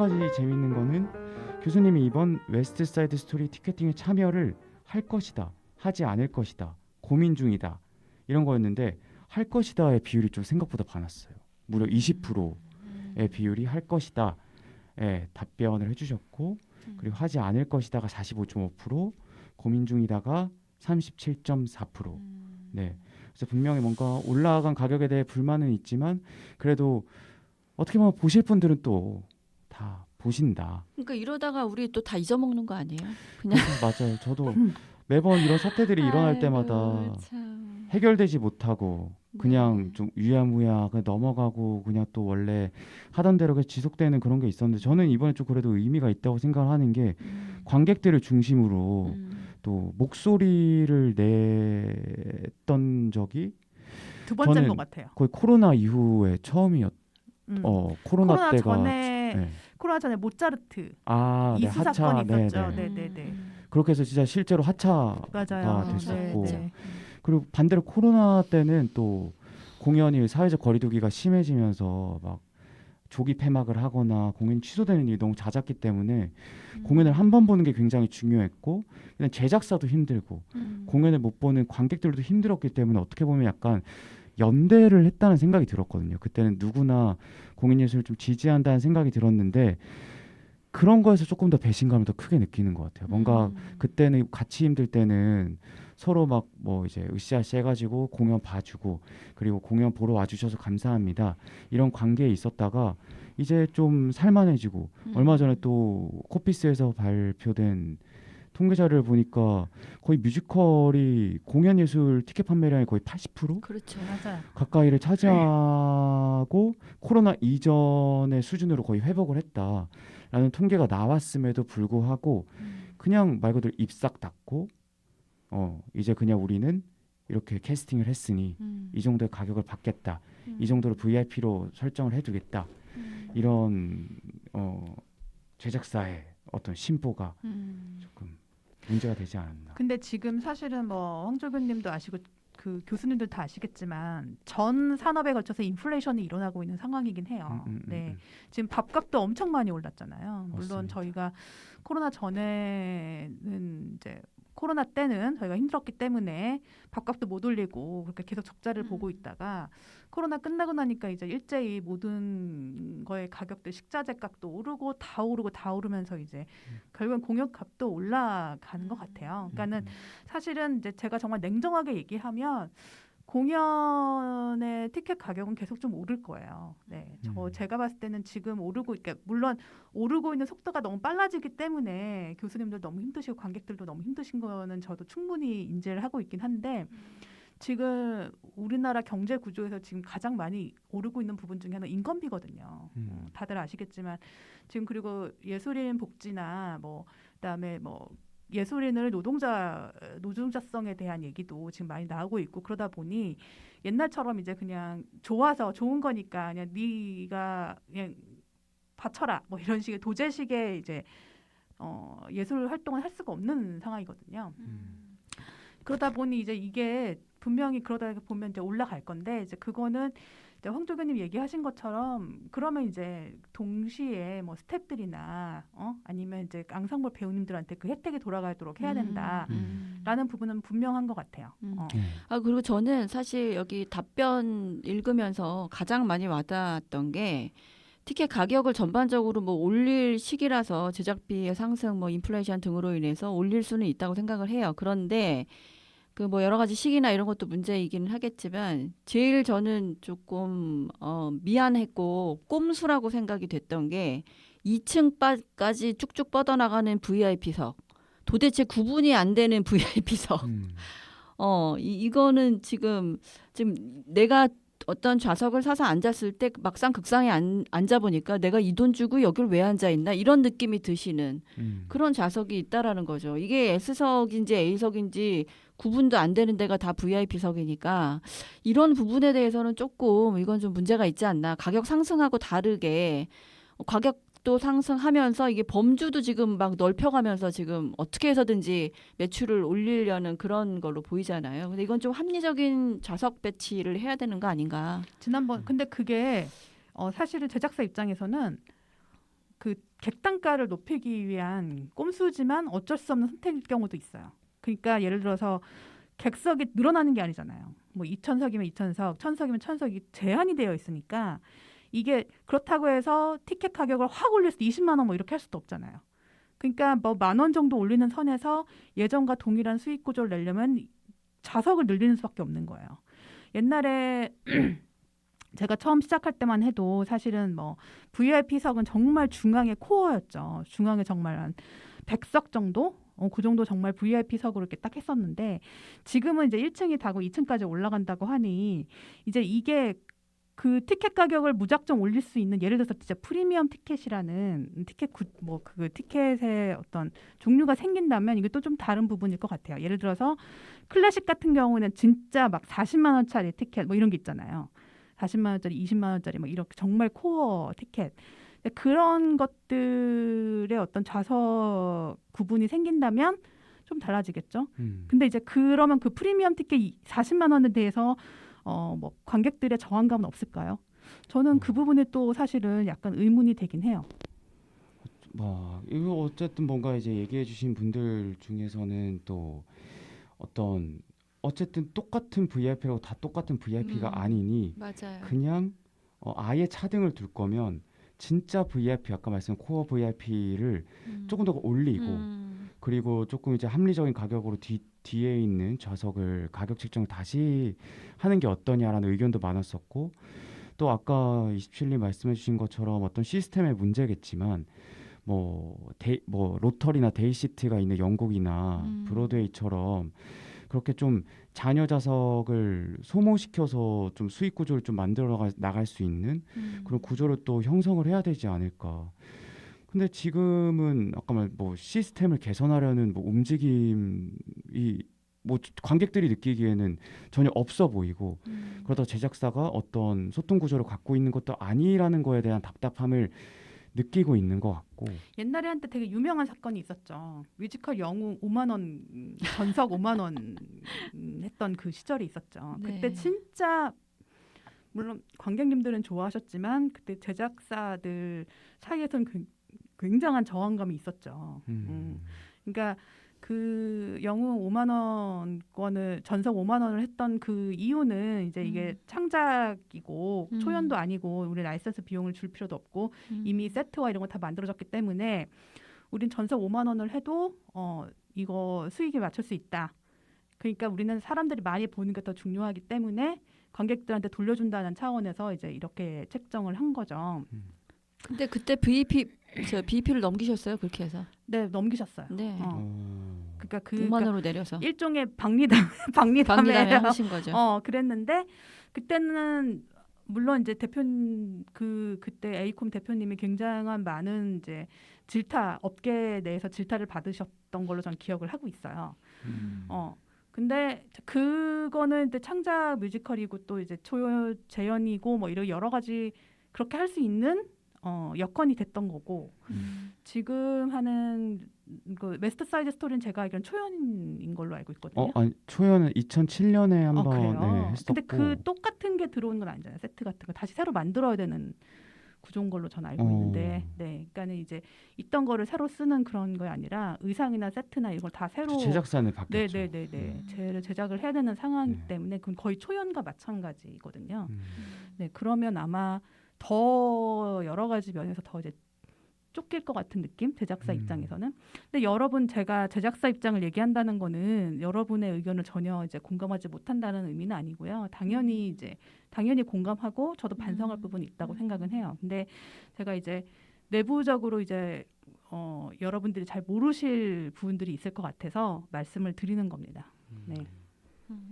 가지 재미있는 거는 교수님이 이번 웨스트 사이드 스토리 티켓팅에 참여를 할 것이다, 하지 않을 것이다, 고민 중이다 이런 거였는데 할 것이다의 비율이 좀 생각보다 많았어요. 무려 20%의 비율이 할 것이다 답변을 해주셨고 그리고 하지 않을 것이다가 45.5%, 고민 중이다가 37.4%. 네. 그래서 분명히 뭔가 올라간 가격에 대해 불만은 있지만 그래도 어떻게 보면 보실 분들은 또 다 보신다. 그러니까 이러다가 우리 또 다 잊어먹는 거 아니에요? 그냥 맞아요. 저도 매번 이런 사태들이 일어날 때마다 아이고, 참. 해결되지 못하고 그냥 네. 좀 유야무야 그냥 넘어가고 그냥 또 원래 하던 대로 계속 지속되는 그런 게 있었는데 저는 이번에 좀 그래도 의미가 있다고 생각하는 게 관객들을 중심으로 또 목소리를 냈던 적이 두 번째인 저는 것 같아요. 거의 코로나 이후에 처음이었. 코로나 코로나 때가 전에 네. 코로나 전에 모차르트 네, 이수 하차, 사건이 있었죠. 네. 네네네. 그렇게 해서 진짜 실제로 하차가 맞아요. 됐었고 네. 그리고 반대로 코로나 때는 또 공연이 사회적 거리두기가 심해지면서 막 조기 폐막을 하거나 공연이 취소되는 일이 너무 잦았기 때문에 공연을 한 번 보는 게 굉장히 중요했고 그냥 제작사도 힘들고 공연을 못 보는 관객들도 힘들었기 때문에 어떻게 보면 약간 연대를 했다는 생각이 들었거든요. 그때는 누구나 공연예술을 좀 지지한다는 생각이 들었는데 그런 거에서 조금 더 배신감을 더 크게 느끼는 것 같아요. 뭔가 그때는 같이 힘들 때는 서로 막 뭐 이제 으쌰으쌰 해가지고 공연 봐주고 그리고 공연 보러 와주셔서 감사합니다 이런 관계에 있었다가 이제 좀 살만해지고 얼마 전에 또 코피스에서 발표된 통계 자료를 보니까 거의 뮤지컬이 공연 예술 티켓 판매량의 거의 80% 그렇죠. 맞아요. 가까이를 차지하고 코로나 이전의 수준으로 거의 회복을 했다라는 통계가 나왔음에도 불구하고 그냥 말 그대로 입싹 닫고 이제 그냥 우리는 이렇게 캐스팅을 했으니 이 정도의 가격을 받겠다. 이 정도로 VIP로 설정을 해두겠다. 이런 제작사의 어떤 심보가 조금 문제가 되지 않았나. 근데 지금 사실은 뭐 황조근님도 아시고 그 교수님들 다 아시겠지만 전 산업에 걸쳐서 인플레이션이 일어나고 있는 상황이긴 해요. 네, 지금 밥값도 엄청 많이 올랐잖아요. 물론 맞습니다. 저희가 코로나 전에는 이제 코로나 때는 저희가 힘들었기 때문에 밥값도 못 올리고 그렇게 계속 적자를 보고 있다가 코로나 끝나고 나니까 이제 일제히 모든 거의 가격들 식자재 값도 오르고 다 오르면서 이제 결국엔 공연값도 올라가는 것 같아요. 그러니까는 사실은 이제 제가 정말 냉정하게 얘기하면 공연의 티켓 가격은 계속 좀 오를 거예요. 네, 제가 봤을 때는 지금 오르고, 그러니까 물론 오르고 있는 속도가 너무 빨라지기 때문에 교수님들 너무 힘드시고 관객들도 너무 힘드신 거는 저도 충분히 인지를 하고 있긴 한데 지금 우리나라 경제 구조에서 지금 가장 많이 오르고 있는 부분 중에 하나는 인건비거든요. 다들 아시겠지만 지금 그리고 예술인 복지나 뭐 그다음에 뭐 예술인을 노동자성에 대한 얘기도 지금 많이 나오고 있고 그러다 보니 옛날처럼 이제 그냥 좋아서 좋은 거니까 그냥 네가 그냥 바쳐라 뭐 이런 식의 도제식의 이제 예술 활동을 할 수가 없는 상황이거든요. 그러다 보니 이제 이게 분명히 그러다 보면 이제 올라갈 건데 이제 그거는 이제 황조교님 얘기하신 것처럼 그러면 이제 동시에 뭐 스태프들이나 아니면 이제 앙상블 배우님들한테 그 혜택이 돌아가도록 해야 된다라는 부분은 분명한 것 같아요. 그리고 저는 사실 여기 답변 읽으면서 가장 많이 와닿았던 게 티켓 가격을 전반적으로 뭐 올릴 시기라서 제작비의 상승, 뭐 인플레이션 등으로 인해서 올릴 수는 있다고 생각을 해요. 그런데 그 뭐 여러 가지 시기나 이런 것도 문제이기는 하겠지만 제일 저는 조금 미안했고 꼼수라고 생각이 됐던 게 2층까지 쭉쭉 뻗어나가는 VIP석. 도대체 구분이 안 되는 VIP석. 이거는 지금 내가 어떤 좌석을 사서 앉았을 때 막상 극상에 앉아보니까 내가 이 돈 주고 여길 왜 앉아있나 이런 느낌이 드시는 그런 좌석이 있다라는 거죠. 이게 S석인지 A석인지 구분도 안 되는 데가 다 VIP석이니까 이런 부분에 대해서는 조금 이건 좀 문제가 있지 않나. 가격 상승하고 다르게 가격도 상승하면서 이게 범주도 지금 막 넓혀가면서 지금 어떻게 해서든지 매출을 올리려는 그런 걸로 보이잖아요. 근데 이건 좀 합리적인 좌석 배치를 해야 되는 거 아닌가. 지난번 근데 그게 사실은 제작사 입장에서는 그 객단가를 높이기 위한 꼼수지만 어쩔 수 없는 선택일 경우도 있어요. 그러니까 예를 들어서 객석이 늘어나는 게 아니잖아요. 뭐 2,000석이면 2,000석, 1,000석이면 1,000석이 제한이 되어 있으니까 이게 그렇다고 해서 티켓 가격을 확 올려서 20만 원 뭐 이렇게 할 수도 없잖아요. 그러니까 뭐 10,000원 정도 올리는 선에서 예전과 동일한 수익 구조를 내려면 좌석을 늘리는 수밖에 없는 거예요. 옛날에 제가 처음 시작할 때만 해도 사실은 뭐 VIP석은 정말 중앙의 코어였죠. 중앙에 정말 한 100석 정도? 그 정도 정말 VIP석으로 이렇게 딱 했었는데 지금은 이제 1층이 다고 2층까지 올라간다고 하니 이제 이게 그 티켓 가격을 무작정 올릴 수 있는 예를 들어서 진짜 프리미엄 티켓이라는 그 티켓의 어떤 종류가 생긴다면 이게 또 좀 다른 부분일 것 같아요. 예를 들어서 클래식 같은 경우는 진짜 막 40만 원짜리 티켓 뭐 이런 게 있잖아요. 40만 원짜리, 20만 원짜리 막 이렇게 정말 코어 티켓. 그런 것들의 어떤 좌석 구분이 생긴다면 좀 달라지겠죠. 근데 이제 그러면 그 프리미엄 티켓 40만 원에 대해서 뭐 관객들의 저항감은 없을까요? 저는 그 부분에 또 사실은 약간 의문이 되긴 해요. 뭐 이거 어쨌든 뭔가 이제 얘기해 주신 분들 중에서는 또 어쨌든 똑같은 VIP라고 다 똑같은 VIP가 아니니 맞아요. 그냥 아예 차등을 둘 거면 진짜 VIP 아까 말씀 코어 VIP를 조금 더 올리고 그리고 조금 이제 합리적인 가격으로 뒤에 있는 좌석을 가격 책정을 다시 하는 게 어떠냐라는 의견도 많았었고 또 아까 27님 말씀해 주신 것처럼 어떤 시스템의 문제겠지만 뭐 로터리나 데이시트가 있는 영국이나 브로드웨이처럼 그렇게 좀 잔여 좌석을 소모시켜서 좀 수익 구조를 좀 만들어 나갈 수 있는 그런 구조를 또 형성을 해야 되지 않을까. 근데 지금은 아까 말 뭐 시스템을 개선하려는 뭐 움직임이 뭐 관객들이 느끼기에는 전혀 없어 보이고 그러다 제작사가 어떤 소통 구조를 갖고 있는 것도 아니라는 거에 대한 답답함을 느끼고 있는 것 같고 옛날에 한때 되게 유명한 사건이 있었죠. 뮤지컬 영웅 5만 원 전석 5만 원 했던 그 시절이 있었죠. 네. 그때 진짜 물론 관객님들은 좋아하셨지만 그때 제작사들 사이에서는 굉장한 저항감이 있었죠. 그러니까 그 영웅 5만 원권을 전석 5만 원을 했던 그 이유는 이제 이게 창작이고 초연도 아니고 우리 라이선스 비용을 줄 필요도 없고 이미 세트와 이런 거 다 만들어졌기 때문에 우린 전석 5만 원을 해도 이거 수익에 맞출 수 있다. 그러니까 우리는 사람들이 많이 보는 게 더 중요하기 때문에 관객들한테 돌려준다는 차원에서 이제 이렇게 책정을 한 거죠. 근데 그때 BEP를 넘기셨어요? 그렇게 해서? 네, 넘기셨어요. 네. 그러니까 5만 원으로 내려서. 일종의 박리담에 방리담에 하신 거죠. 그랬는데 그때는 물론 이제 그때 에이콤 대표님이 굉장한 많은 이제 업계 내에서 질타를 받으셨던 걸로 전 기억을 하고 있어요. 근데 그거는 이제 창작 뮤지컬이고 또 이제 재연이고 뭐 이런 여러 가지 그렇게 할 수 있는 여건이 됐던 거고 지금 하는 그 웨스트 사이드 스토리는 제가 알기로는 초연인 걸로 알고 있거든요. 아니 초연은 2007년에 한번 그래요? 했었고 근데 그 똑같은 게 들어오는 건 아니잖아요. 세트 같은 거 다시 새로 만들어야 되는 구조인 걸로 전 알고 있는데, 네, 그러니까는 이제 있던 거를 새로 쓰는 그런 거 아니라 의상이나 세트나 이걸 다 새로 제작사는 바뀌었죠. 네네네네 제작을 해야 되는 상황이기 때문에 그건 거의 초연과 마찬가지거든요. 네, 그러면 아마 더 여러 가지 면에서 더 이제 쫓길 것 같은 느낌? 제작사 입장에서는. 근데 여러분 제가 제작사 입장을 얘기한다는 거는 여러분의 의견을 전혀 이제 공감하지 못한다는 의미는 아니고요. 당연히 공감하고 저도 반성할 부분이 있다고 생각은 해요. 근데 제가 이제 내부적으로 이제 여러분들이 잘 모르실 부분들이 있을 것 같아서 말씀을 드리는 겁니다. 네.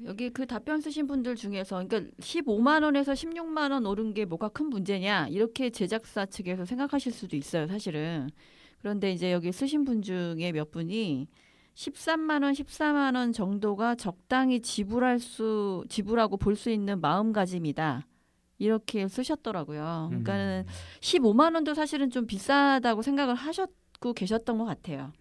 여기 그 답변 쓰신 분들 중에서 그러니까 15만 원에서 16만 원 오른 게 뭐가 큰 문제냐 이렇게 제작사 측에서 생각하실 수도 있어요, 사실은. 그런데 이제 여기 쓰신 분 중에 몇 분이 13만 원, 14만 원 정도가 적당히 지불하고 볼 수 있는 마음가짐이다. 이렇게 쓰셨더라고요. 그러니까는 15만 원도 사실은 좀 비싸다고 생각을 하셨고 계셨던 것 같아요.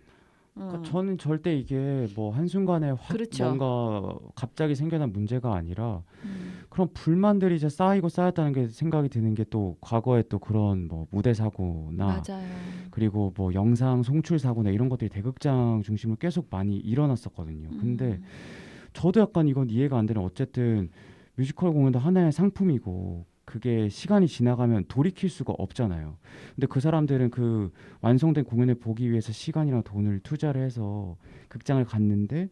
그러니까 저는 절대 이게 뭐 한순간에 확 그렇죠. 뭔가 갑자기 생겨난 문제가 아니라 음. 그런 불만들이 이제 쌓이고 쌓였다는 게 생각이 드는 게 또 과거에 또 그런 뭐 무대 사고나 맞아요. 그리고 뭐 영상 송출 사고나 이런 것들이 대극장 중심으로 계속 많이 일어났었거든요. 근데 저도 약간 이건 이해가 안 되는, 어쨌든 뮤지컬 공연도 하나의 상품이고 그게 시간이 지나가면 돌이킬 수가 없잖아요. 근데 그 사람들은 그 완성된 공연을 보기 위해서 시간이랑 돈을 투자를 해서 극장을 갔는데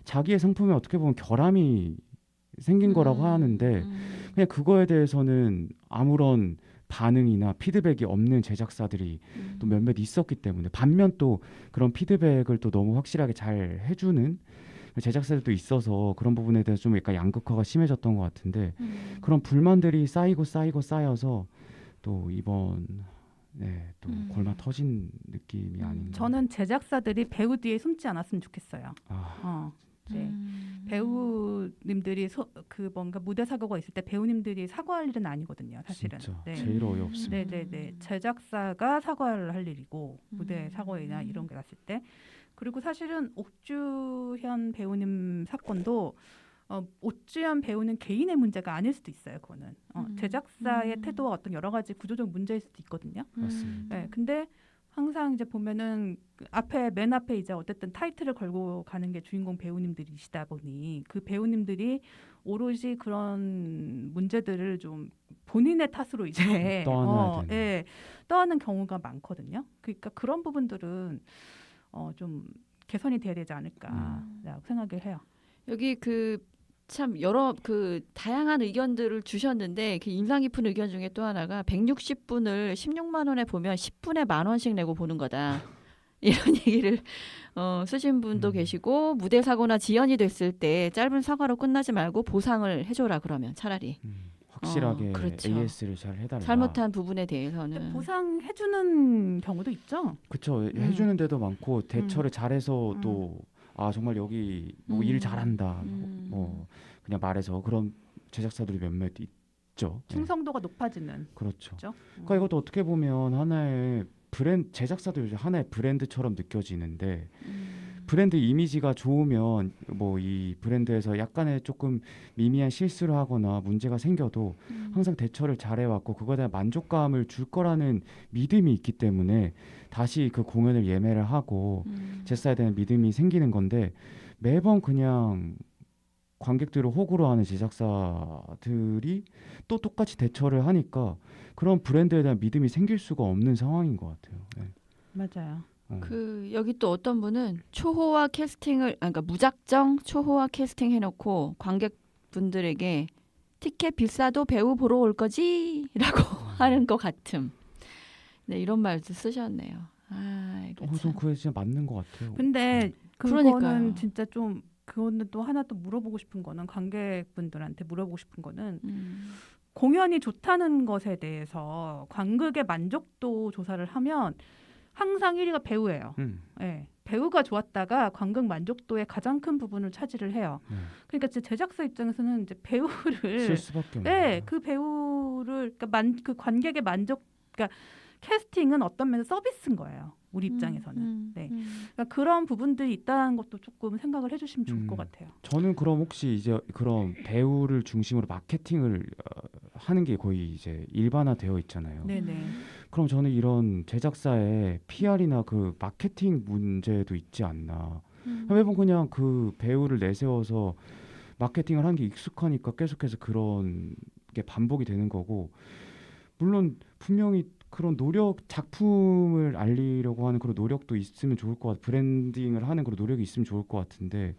자기의 상품에 어떻게 보면 결함이 생긴 거라고 하는데 그냥 그거에 대해서는 아무런 반응이나 피드백이 없는 제작사들이 또 몇몇 있었기 때문에, 반면 또 그런 피드백을 또 너무 확실하게 잘 해주는 제작사들도 있어서 그런 부분에 대해서 좀 약간 양극화가 심해졌던 것 같은데, 그런 불만들이 쌓이고 쌓이고 쌓여서 또 이번 또 골마 터진 느낌이 아닌가. 저는 제작사들이 배우 뒤에 숨지 않았으면 좋겠어요. 아, 네. 배우님들이 그 뭔가 무대 사고가 있을 때 배우님들이 사과할 일은 아니거든요, 사실은. 진짜 네. 제일 어이없습니다. 네네네. 제작사가 사과를 할 일이고 무대 사고이나 이런 게 났을 때. 그리고 사실은 옥주현 배우님 사건도 옥주현 배우는 개인의 문제가 아닐 수도 있어요. 그거는 제작사의 태도와 어떤 여러 가지 구조적 문제일 수도 있거든요. 맞습니다. 네, 근데 항상 이제 보면은 그 맨 앞에 이제 어쨌든 타이틀을 걸고 가는 게 주인공 배우님들이시다 보니 그 배우님들이 오롯이 그런 문제들을 좀 본인의 탓으로 이제 떠안아야 되는. 예, 떠안는 경우가 많거든요. 그러니까 그런 부분들은 좀 개선이 돼야 되지 않을까라고 생각을 해요. 여기 그 참 여러 그 다양한 의견들을 주셨는데 그 인상 깊은 의견 중에 또 하나가 160분을 16만 원에 보면 10분에 10,000원씩 내고 보는 거다. 이런 얘기를 쓰신 분도 계시고, 무대 사고나 지연이 됐을 때 짧은 사과로 끝나지 말고 보상을 해줘라 그러면 차라리. 확실하게 그렇죠. AS를 잘 해달라. 잘못한 부분에 대해서는. 보상해주는 경우도 있죠. 그쵸. 해주는 데도 많고 대처를 잘해서 또 정말 여기 뭐 일 잘한다 뭐 그냥 말해서 그런 제작사들이 몇몇 있죠. 네. 충성도가 높아지는. 그렇죠. 그렇죠? 그러니까 이것도 어떻게 보면 하나의 제작사도 요즘 하나의 브랜드처럼 느껴지는데, 브랜드 이미지가 좋으면 뭐 이 브랜드에서 약간의 조금 미미한 실수를 하거나 문제가 생겨도 항상 대처를 잘해왔고 그거에 대한 만족감을 줄 거라는 믿음이 있기 때문에 다시 그 공연을 예매를 하고 제사에 대한 믿음이 생기는 건데, 매번 그냥 관객들을 호구로 하는 제작사들이 또 똑같이 대처를 하니까 그런 브랜드에 대한 믿음이 생길 수가 없는 상황인 것 같아요. 네. 맞아요. 그 여기 또 어떤 분은 초호화 캐스팅을 그러니까 무작정 초호화 캐스팅 해놓고 관객분들에게 티켓 비싸도 배우 보러 올 거지라고 하는 것 같음. 네, 이런 말도 쓰셨네요. 이거 전 참. 그게 진짜 맞는 것 같아요. 근데 그러니까요. 그거는 진짜 좀 그거는 또 하나 또 물어보고 싶은 거는, 관객분들한테 물어보고 싶은 거는 공연이 좋다는 것에 대해서 관객의 만족도 조사를 하면 항상 1위가 배우예요. 네. 배우가 좋았다가 관객 만족도의 가장 큰 부분을 차지를 해요. 그러니까 제작사 입장에서는 이제 배우를 쓸 수밖에 없는. 네, 그 배우를 그러니까 그 관객의 그러니까 캐스팅은 어떤 면에서 서비스인 거예요. 우리 입장에서는. 네. 그러니까 그런 부분들이 있다는 것도 조금 생각을 해주시면 좋을 것 같아요. 저는 그럼 혹시 이제 그런 배우를 중심으로 마케팅을 하는 게 거의 이제 일반화되어 있잖아요. 네네. 그럼 저는 이런 제작사의 PR이나 그 마케팅 문제도 있지 않나. 매번 그냥 그 배우를 내세워서 마케팅을 하는 게 익숙하니까 계속해서 그런 게 반복이 되는 거고, 물론 분명히 그런 작품을 알리려고 하는 그런 노력도 있으면 좋을 것 같아요. 브랜딩을 하는 그런 노력이 있으면 좋을 것 같은데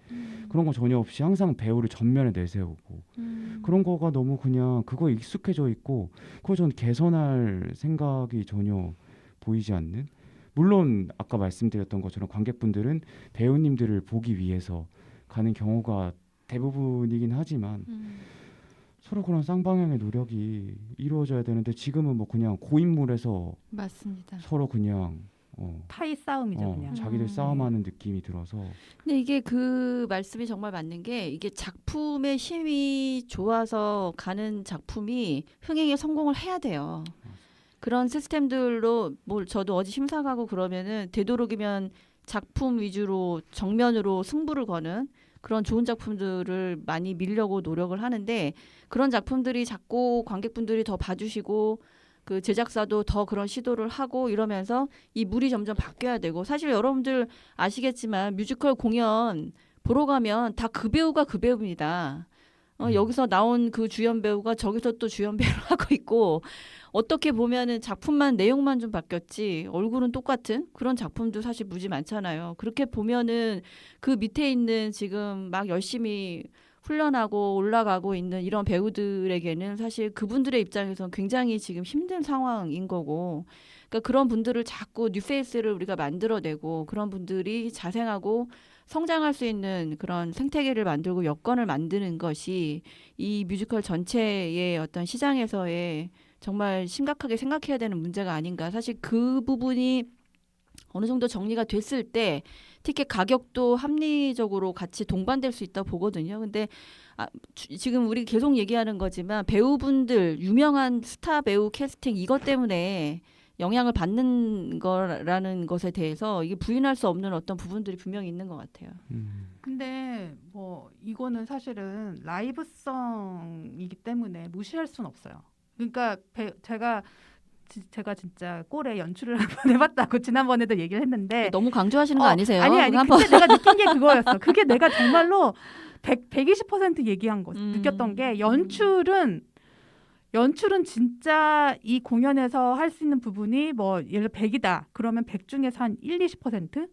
그런 거 전혀 없이 항상 배우를 전면에 내세우고 그런 거가 너무 그냥 그거에 익숙해져 있고, 그걸 전 개선할 생각이 전혀 보이지 않는. 물론 아까 말씀드렸던 것처럼 관객분들은 배우님들을 보기 위해서 가는 경우가 대부분이긴 하지만 서로 그런 쌍방향의 노력이 이루어져야 되는데 지금은 뭐 그냥 고인물에서 맞습니다. 서로 그냥 타이 싸움이죠, 그냥. 자기들 싸움하는 느낌이 들어서. 근데 이게 그 말씀이 정말 맞는 게, 이게 작품의 힘이 좋아서 가는 작품이 흥행에 성공을 해야 돼요. 그런 시스템들로 저도 어디 심사 가고 그러면은 되도록이면 작품 위주로 정면으로 승부를 거는 그런 좋은 작품들을 많이 밀려고 노력을 하는데 그런 작품들이 자꾸 관객분들이 더 봐주시고 그 제작사도 더 그런 시도를 하고 이러면서 이 물이 점점 바뀌어야 되고 사실 여러분들 아시겠지만 뮤지컬 공연 보러 가면 다 그 배우가 그 배우입니다. 여기서 나온 그 주연 배우가 저기서 또 주연 배우를 하고 있고 어떻게 보면은 작품만 내용만 좀 바뀌었지 얼굴은 똑같은 그런 작품도 사실 무지 많잖아요. 그렇게 보면은 그 밑에 있는 지금 막 열심히 훈련하고 올라가고 있는 이런 배우들에게는 사실 그분들의 입장에서는 굉장히 지금 힘든 상황인 거고 그러니까 그런 분들을 자꾸 뉴페이스를 우리가 만들어내고 그런 분들이 자생하고 성장할 수 있는 그런 생태계를 만들고 여건을 만드는 것이 이 뮤지컬 전체의 어떤 시장에서의 정말 심각하게 생각해야 되는 문제가 아닌가. 사실 그 부분이 어느 정도 정리가 됐을 때 티켓 가격도 합리적으로 같이 동반될 수 있다고 보거든요. 근데 지금 우리 계속 얘기하는 거지만 배우분들, 유명한 스타 배우 캐스팅 이것 때문에 영향을 받는 거라는 것에 대해서 이게 부인할 수 없는 어떤 부분들이 분명히 있는 것 같아요. 근데 뭐 이거는 사실은 라이브성이기 때문에 무시할 수는 없어요. 그러니까 제가 진짜 꼴에 연출을 한번 해봤다고 지난번에도 얘기를 했는데 너무 강조하시는 거 아니세요? 아니 한번 그때 내가 느낀 게 그거였어. 그게 내가 정말로 120% 얘기한 거 느꼈던 게 연출은 진짜 이 공연에서 할 수 있는 부분이 뭐 예를 들어 100이다. 그러면 100 중에서 한 1-20%?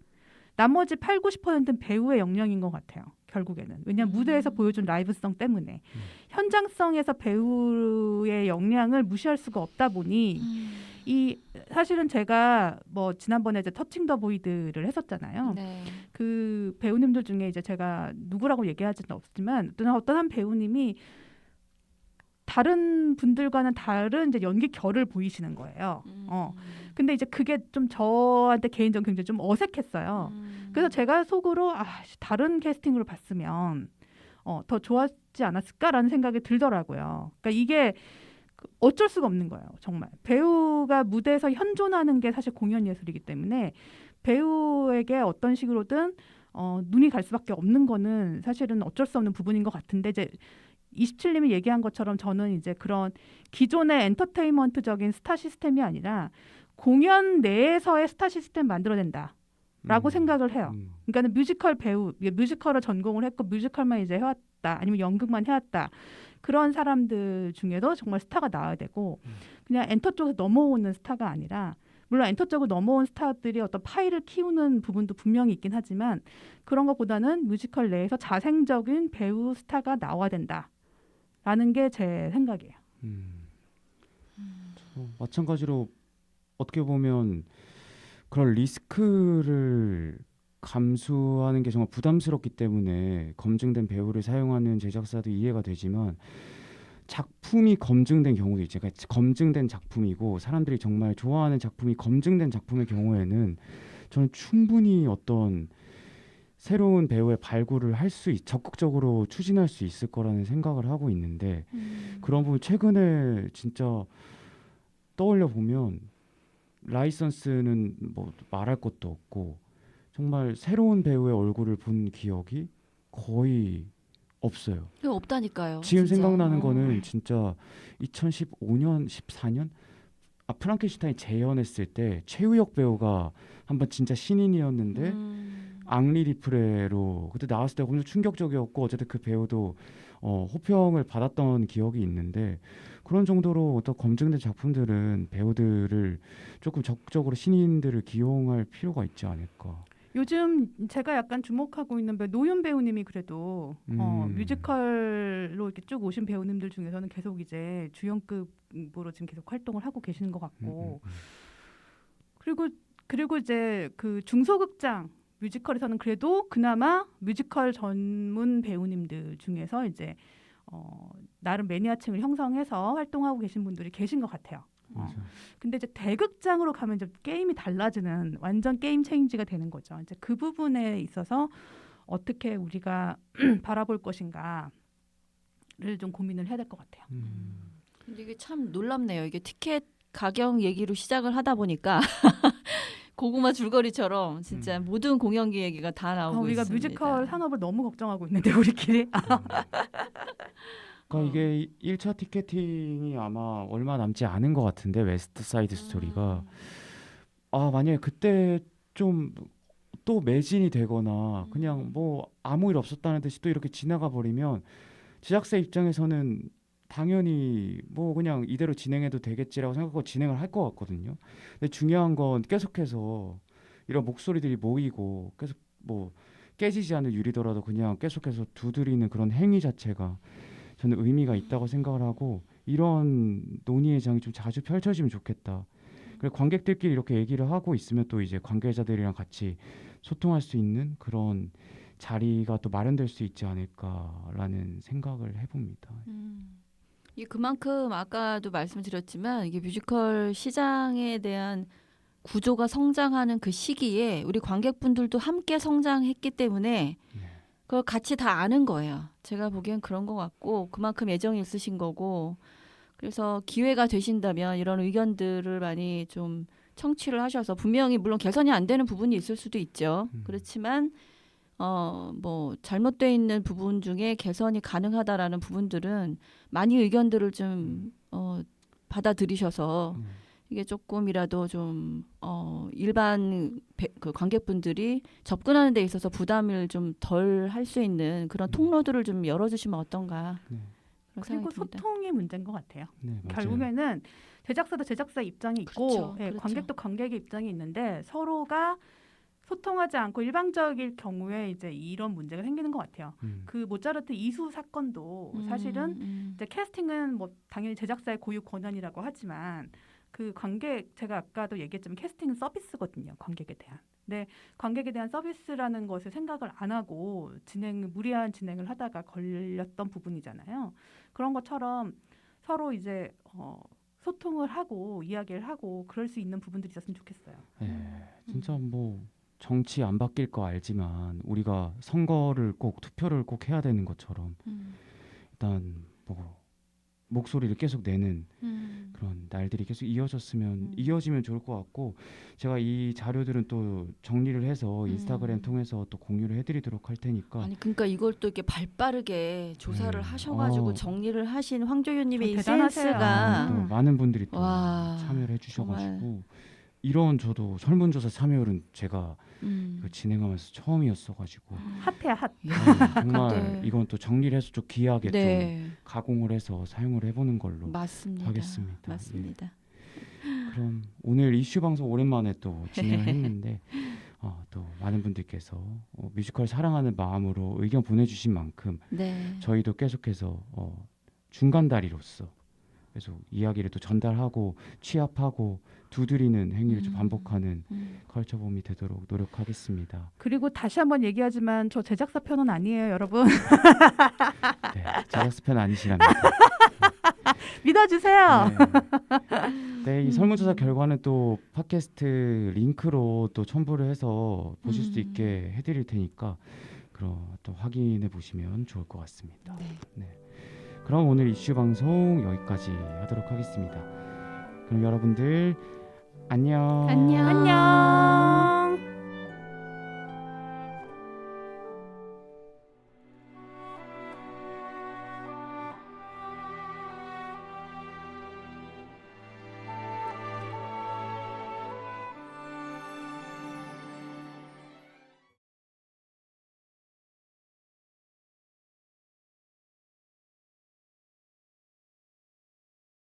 나머지 8-90%는 배우의 역량인 것 같아요. 결국에는. 왜냐하면 무대에서 보여준 라이브성 때문에. 현장성에서 배우의 역량을 무시할 수가 없다 보니 이 사실은 제가 뭐 지난번에 이제 터칭 더 보이드를 했었잖아요. 네. 그 배우님들 중에 이제 제가 누구라고 얘기하지는 없지만 어떤 한 배우님이 다른 분들과는 다른 이제 연기 결을 보이시는 거예요. 근데 이제 그게 좀 저한테 개인적으로 굉장히 좀 어색했어요. 그래서 제가 속으로 다른 캐스팅으로 봤으면 더 좋았지 않았을까라는 생각이 들더라고요. 그러니까 이게 어쩔 수가 없는 거예요. 정말 배우가 무대에서 현존하는 게 사실 공연 예술이기 때문에 배우에게 어떤 식으로든 눈이 갈 수밖에 없는 거는 사실은 어쩔 수 없는 부분인 것 같은데 이제 27님이 얘기한 것처럼 저는 이제 그런 기존의 엔터테인먼트적인 스타 시스템이 아니라 공연 내에서의 스타 시스템 만들어낸다라고 생각을 해요. 그러니까는 뮤지컬 배우, 뮤지컬을 전공을 했고 뮤지컬만 이제 해왔다, 아니면 연극만 해왔다. 그런 사람들 중에도 정말 스타가 나와야 되고 그냥 엔터 쪽에서 넘어오는 스타가 아니라 물론 엔터 쪽으로 넘어온 스타들이 어떤 파일을 키우는 부분도 분명히 있긴 하지만 그런 것보다는 뮤지컬 내에서 자생적인 배우 스타가 나와야 된다라는 게 제 생각이에요. 마찬가지로 어떻게 보면 그런 리스크를 감수하는 게 정말 부담스럽기 때문에 검증된 배우를 사용하는 제작사도 이해가 되지만 작품이 검증된 경우도 있죠. 그러니까 검증된 작품이고 사람들이 정말 좋아하는 작품이 검증된 작품의 경우에는 저는 충분히 어떤 새로운 배우의 발굴을 적극적으로 추진할 수 있을 거라는 생각을 하고 있는데 그런 부분 최근에 진짜 떠올려 보면 라이선스는 뭐 말할 것도 없고 정말 새로운 배우의 얼굴을 본 기억이 거의 없어요. 없다니까요. 지금 진짜. 생각나는 거는 진짜 2015년, 14년 프랑켄슈타인 재연했을 때 최우혁 배우가 한번 진짜 신인이었는데 앙리 리프레로 그때 나왔을 때 엄청 충격적이었고 어쨌든 그 배우도 호평을 받았던 기억이 있는데 그런 정도로 어떤 검증된 작품들은 배우들을 조금 적극적으로 신인들을 기용할 필요가 있지 않을까. 요즘 제가 약간 주목하고 있는 노윤 배우님이 그래도 뮤지컬로 이렇게 쭉 오신 배우님들 중에서는 계속 이제 주연급으로 지금 계속 활동을 하고 계시는 것 같고 그리고 이제 그 중소극장 뮤지컬에서는 그래도 그나마 뮤지컬 전문 배우님들 중에서 이제 나름 매니아층을 형성해서 활동하고 계신 분들이 계신 것 같아요. 근데 이제 대극장으로 가면 이제 게임이 달라지는 완전 게임 체인지가 되는 거죠. 이제 그 부분에 있어서 어떻게 우리가 바라볼 것인가를 좀 고민을 해야 될 것 같아요. 근데 이게 참 놀랍네요. 이게 티켓 가격 얘기로 시작을 하다 보니까 고구마 줄거리처럼 진짜 모든 공연 기획가 다 나오고 우리가 있습니다. 뮤지컬 산업을 너무 걱정하고 있는데 우리끼리. 그러니까 이게 1차 티켓팅이 아마 얼마 남지 않은 것 같은데 웨스트 사이드 스토리가 만약에 그때 좀 또 매진이 되거나 그냥 뭐 아무 일 없었다는 듯이 또 이렇게 지나가 버리면 제작사 입장에서는 당연히 뭐 그냥 이대로 진행해도 되겠지라고 생각하고 진행을 할 것 같거든요. 근데 중요한 건 계속해서 이런 목소리들이 모이고 계속 뭐 깨지지 않는 유리더라도 그냥 계속해서 두드리는 그런 행위 자체가 저는 의미가 있다고 생각을 하고 이런 논의의 장이 좀 자주 펼쳐지면 좋겠다. 그리고 관객들끼리 이렇게 얘기를 하고 있으면 또 이제 관계자들이랑 같이 소통할 수 있는 그런 자리가 또 마련될 수 있지 않을까라는 생각을 해봅니다. 이 그만큼 아까도 말씀드렸지만 이게 뮤지컬 시장에 대한 구조가 성장하는 그 시기에 우리 관객분들도 함께 성장했기 때문에 그걸 같이 다 아는 거예요. 제가 보기엔 그런 것 같고 그만큼 애정이 있으신 거고 그래서 기회가 되신다면 이런 의견들을 많이 좀 청취를 하셔서 분명히 물론 개선이 안 되는 부분이 있을 수도 있죠. 그렇지만 뭐 잘못되어 있는 부분 중에 개선이 가능하다라는 부분들은 많이 의견들을 좀 받아들이셔서 이게 조금이라도 좀 일반 그 관객분들이 접근하는 데 있어서 부담을 좀 덜 할 수 있는 그런 통로들을 좀 열어주시면 어떤가. 그런 그리고 생각이 듭니다. 소통이 문제인 것 같아요. 네, 맞아요. 결국에는 제작사도 제작사 입장이 있고 그렇죠, 예, 그렇죠. 관객도 관객의 입장이 있는데 서로가 소통하지 않고 일방적일 경우에 이제 이런 문제가 생기는 것 같아요. 그 모차르트 이수 사건도 사실은 이제 캐스팅은 뭐 당연히 제작사의 고유 권한이라고 하지만 그 관객 제가 아까도 얘기했지만 캐스팅은 서비스거든요. 관객에 대한. 근데 관객에 대한 서비스라는 것을 생각을 안 하고 무리한 진행을 하다가 걸렸던 부분이잖아요. 그런 것처럼 서로 이제 소통을 하고 이야기를 하고 그럴 수 있는 부분들이 있었으면 좋겠어요. 진짜 뭐 정치 안 바뀔 거 알지만 우리가 선거를 꼭 투표를 꼭 해야 되는 것처럼 일단 뭐 목소리를 계속 내는 그런 날들이 계속 이어지면 좋을 것 같고 제가 이 자료들은 또 정리를 해서 인스타그램 통해서 또 공유를 해드리도록 할 테니까 아니 그러니까 이걸 또 이렇게 발빠르게 조사를 하셔가지고 정리를 하신 황조연님의 이 대단하세요. 센스가 또 많은 분들이 또 와, 참여를 해주셔가지고 이런 저도 설문조사 참여율은 제가 이거 진행하면서 처음이었어가지고 핫해야 핫. 정말 네. 이건 또 정리를 해서 좀 귀하게 좀 네, 가공을 해서 사용을 해보는 걸로 맞습니다. 하겠습니다. 맞습니다. 그럼 오늘 이슈 방송 오랜만에 또 진행을 했는데 또 많은 분들께서 뮤지컬 사랑하는 마음으로 의견 보내주신 만큼 네. 저희도 계속해서 중간 다리로서 계속 이야기를 또 전달하고 취합하고 두드리는 행위를 좀 반복하는 컬처봄이 되도록 노력하겠습니다. 그리고 다시 한번 얘기하지만 저 제작사 편은 아니에요, 여러분. 네, 제작사 편 아니시랍니다. 믿어주세요. 네, 이 설문조사 결과는 또 팟캐스트 링크로 또 첨부를 해서 보실 수 있게 해드릴 테니까 그럼 또 확인해 보시면 좋을 것 같습니다. 네. 그럼 오늘 이슈 방송 여기까지 하도록 하겠습니다. 그럼 여러분들 안녕. 안녕. 안녕.